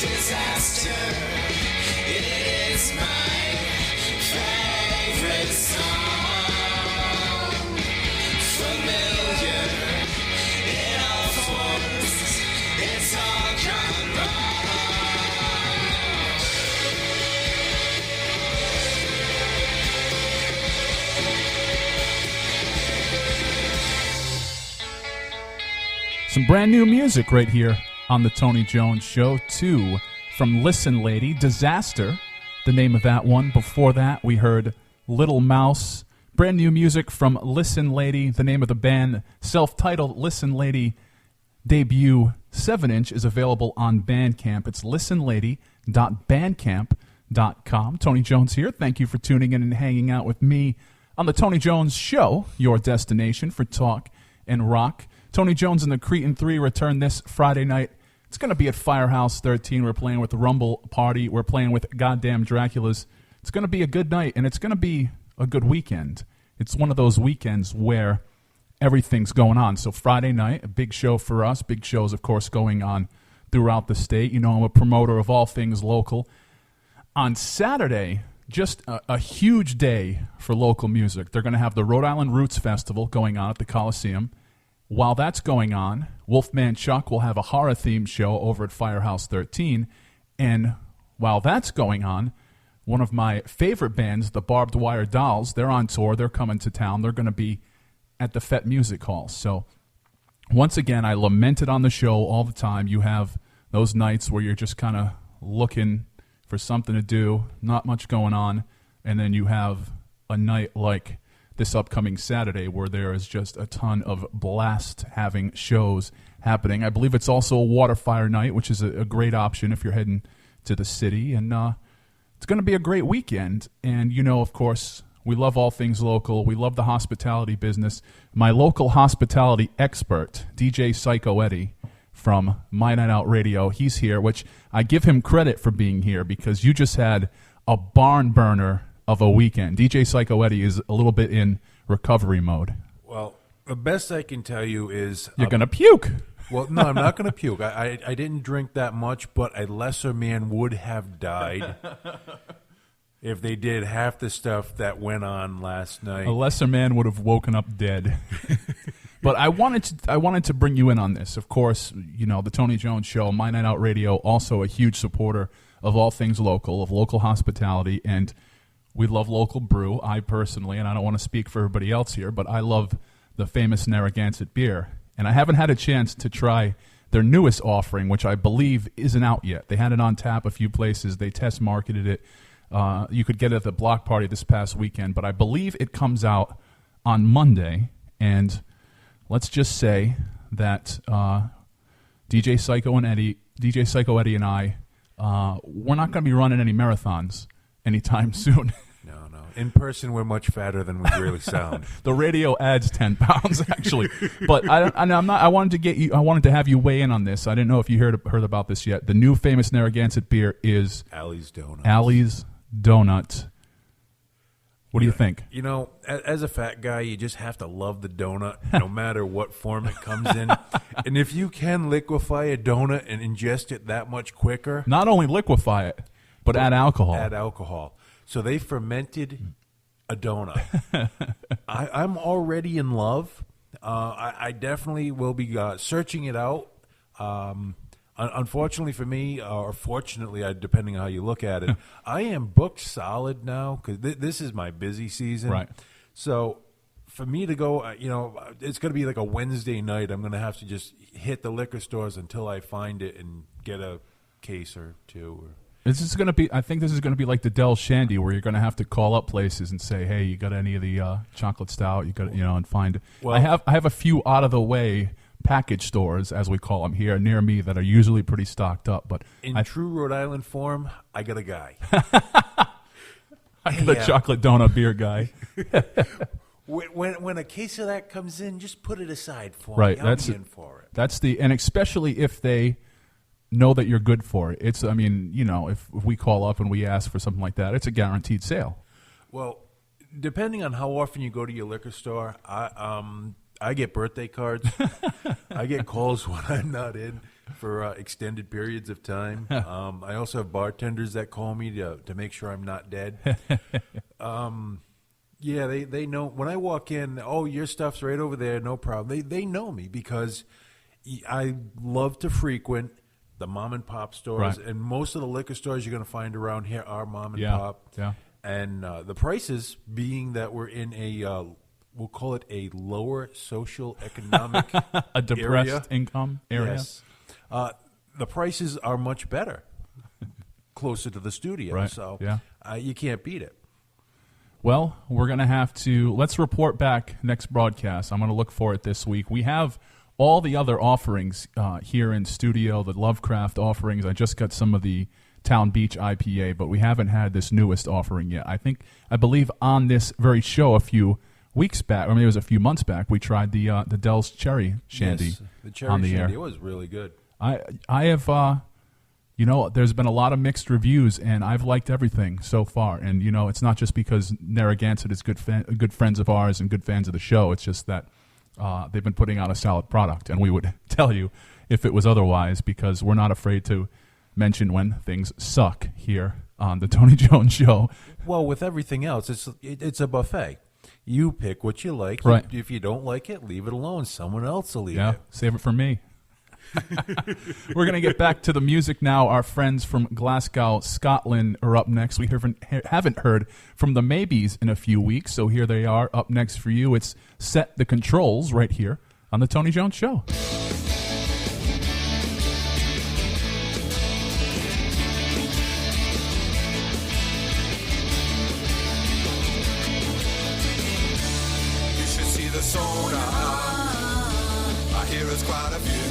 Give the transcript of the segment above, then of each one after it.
Disaster, it is my favorite song. Familiar in all forms, it's all gone wrong. Some brand new music right here on the Tony Jones Show, too, from Listen Lady, Disaster, the name of that one. Before that, we heard Little Mouse. Brand new music from Listen Lady, the name of the band, self-titled Listen Lady debut 7-inch is available on Bandcamp. It's listenlady.bandcamp.com. Tony Jones here. Thank you for tuning in and hanging out with me on the Tony Jones Show, your destination for talk and rock. Tony Jones and the Cretin 3 return this Friday night. It's going to be at Firehouse 13. We're playing with the Rumble Party. We're playing with Goddamn Draculas. It's going to be a good night, and it's going to be a good weekend. It's one of those weekends where everything's going on. So Friday night, a big show for us. Big shows, of course, going on throughout the state. You know, I'm a promoter of all things local. On Saturday, just a huge day for local music. They're going to have the Rhode Island Roots Festival going on at the Coliseum. While that's going on, Wolfman Chuck will have a horror-themed show over at Firehouse 13. And while that's going on, one of my favorite bands, the Barbed Wire Dolls, they're on tour. They're coming to town. They're going to be at the Fett Music Hall. So once again, I lament it on the show all the time. You have those nights where you're just kind of looking for something to do, not much going on, and then you have a night like this upcoming Saturday where there is just a ton of blast having shows happening. I believe it's also a water fire night, which is a great option if you're heading to the city. And it's going to be a great weekend. And, you know, of course, we love all things local. We love the hospitality business. My local hospitality expert, DJ Psycho Eddie from My Night Out Radio, he's here, which I give him credit for being here because you just had a barn burner of a weekend. DJ Psycho Eddie is a little bit in recovery mode. Well, the best I can tell you is... You're going to puke. Well, no, I'm not going to puke. I didn't drink that much, but a lesser man would have died if they did half the stuff that went on last night. A lesser man would have woken up dead. But I wanted to bring you in on this. Of course, you know, the Tony Jones Show, My Night Out Radio, also a huge supporter of all things local, of local hospitality, and we love local brew. I personally, and I don't want to speak for everybody else here, but I love the famous Narragansett beer. And I haven't had a chance to try their newest offering, which I believe isn't out yet. They had it on tap a few places. They test marketed it. You could get it at the block party this past weekend, but I believe it comes out on Monday. And let's just say that DJ Psycho Eddie and I, we're not going to be running any marathons anytime soon. No. In person, we're much fatter than we really sound. The radio adds 10 pounds, actually. But I wanted to have you weigh in on this. I didn't know if you heard about this yet. The new famous Narragansett beer is Allie's Donuts. Allie's Donut. What do you think? You know, as a fat guy, you just have to love the donut, no matter what form it comes in. And if you can liquefy a donut and ingest it that much quicker, not only liquefy it, but add alcohol. Add alcohol. So they fermented a donut. I'm already in love. I definitely will be searching it out. Unfortunately for me, or fortunately, depending on how you look at it, I am booked solid now because this is my busy season. Right. So for me to go, it's going to be like a Wednesday night. I'm going to have to just hit the liquor stores until I find it and get a case or two. This is going to be. I think this is going to be like the Del Shandy, where you're going to have to call up places and say, "Hey, you got any of the chocolate stout? You got, and find." Well, I have a few out of the way package stores, as we call them here near me, that are usually pretty stocked up. But in true Rhode Island form, I got a guy. I got a chocolate donut beer guy. When a case of that comes in, just put it aside for me. I'll be in for it. And especially if they know that you're good for it. If we call up and we ask for something like that, it's a guaranteed sale. Well, depending on how often you go to your liquor store, I get birthday cards. I get calls when I'm not in. for extended periods of time. I also have bartenders that call me to make sure I'm not dead. Yeah, they know when I walk in. Oh, your stuff's right over there. No problem. They know me because I love to frequent the mom and pop stores, Right. and most of the liquor stores you're going to find around here are mom and Yeah, pop. yeah. And the prices, being that we're in a we'll call it a lower social economic A depressed area. income area. Yes. The prices are much better closer to the studio. Right, So yeah. You can't beat it. Well, we're going to have to, let's report back next broadcast. I'm going to look for it this week. We have all the other offerings here in studio, the Lovecraft offerings. I just got some of the Town Beach IPA, but we haven't had this newest offering yet. I believe on this very show a few weeks back, or maybe it was a few months back, we tried the Dell's Cherry Shandy Yes, the cherry on the shandy air. was really good. I have, there's been a lot of mixed reviews, and I've liked everything so far. And, it's not just because Narragansett is good friends of ours and good fans of the show. It's just that they've been putting out a solid product, and we would tell you if it was otherwise, because we're not afraid to mention when things suck here on the Tony Jones Show. Well, with everything else, it's a buffet. You pick what you like. Right. If you don't like it, leave it alone. Someone else will eat Yeah, it. save it for me. We're going to get back to the music now. Our friends from Glasgow, Scotland are up next. We haven't heard from the Maybes in a few weeks, so here they are up next for you. It's Set the Controls right here on the Tony Jones Show. You should see the soda. I hear it's quite a few.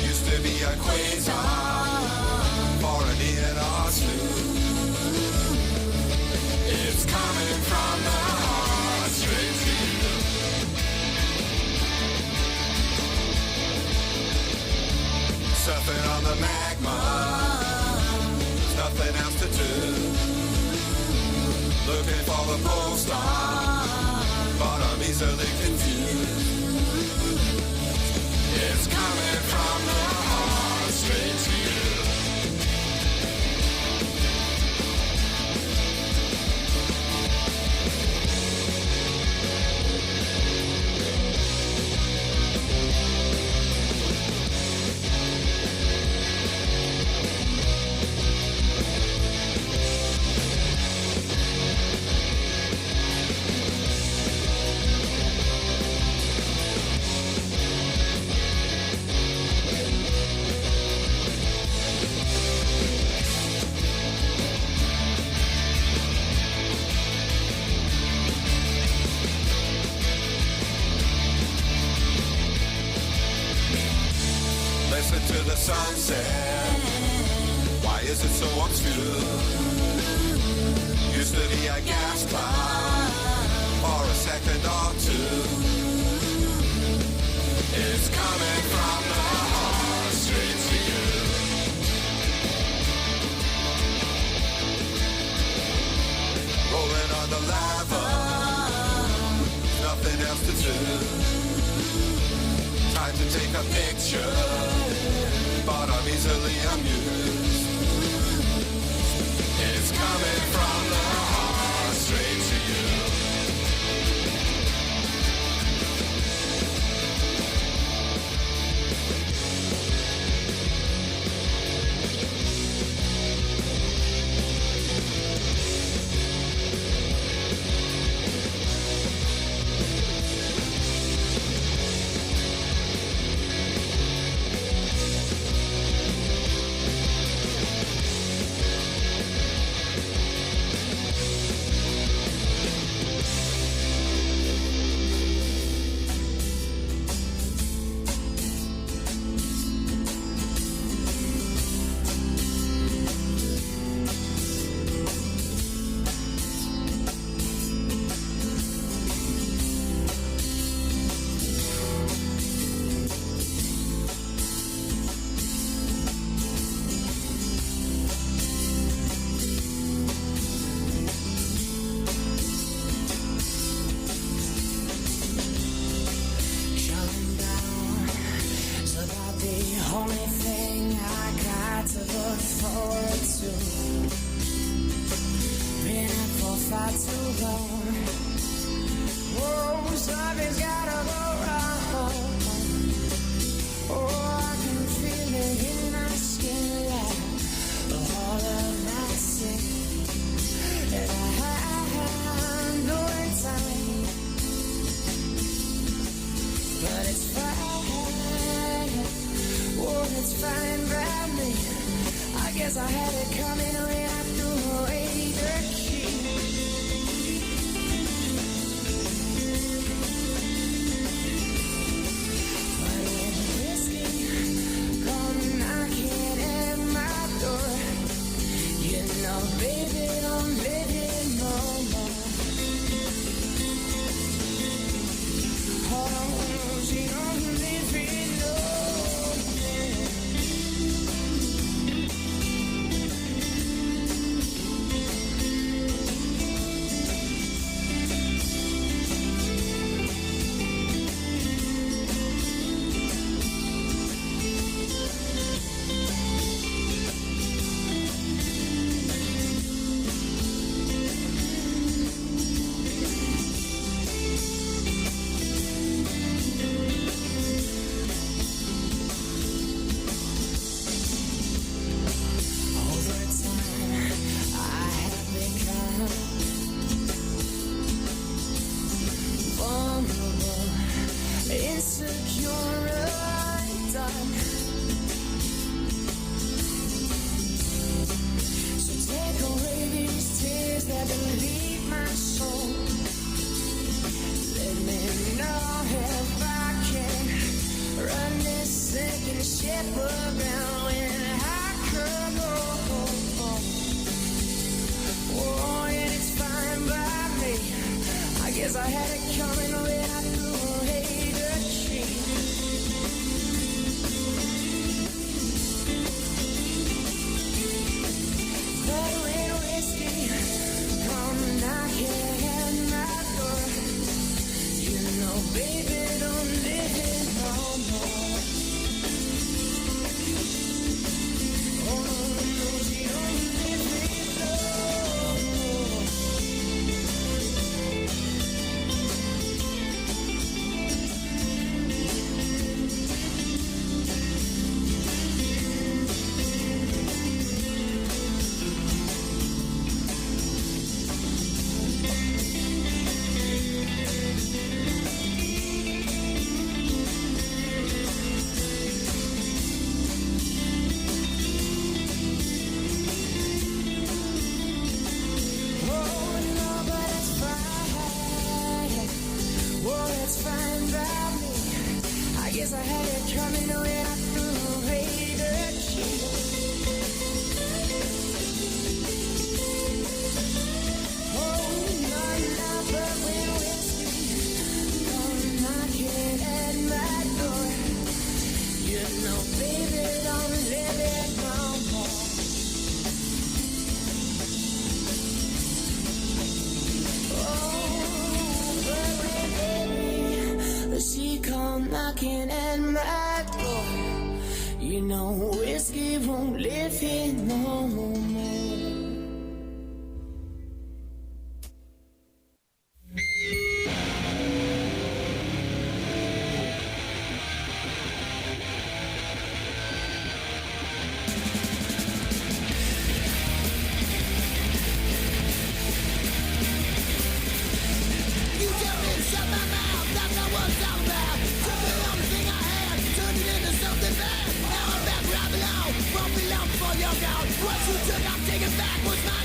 Used to be a quasar for an Ian or slew. It's coming from the heart straight to you. Surfing on the magma. There's nothing else to do. Looking for the pole star, but I'm easily confused. It's coming from the heart straight to you. Listen to the sunset. Why is it so obscure? Used to be a gas cloud for a second or two. It's coming from the heart straight to you. Rolling on the lava, nothing else to do. Time to take a picture, but I'm easily amused. It's coming from the heart straight to you. guess I had it coming when I threw away the key. But when whiskey come knocking at my door, you know, baby, I'm living no more. Oh, she don't live in no more. Insecure undone. So take away these tears that bleed my soul. Let me know if I can run this sinking ship around when I could go. Oh, and it's fine by me. I guess I had it coming when I threw away the key. But when whiskey come knocking at my door, you know, baby, don't live it no more. Oh, no, she don't live it no more. I had it coming when I threw away the key. Oh, no, but when whiskey come knocking at my door, you know, baby, don't live it no more. Oh, but when baby, she come knocking at my door, you know, whiskey won't live here no more. What you took, I'm taking back. Was my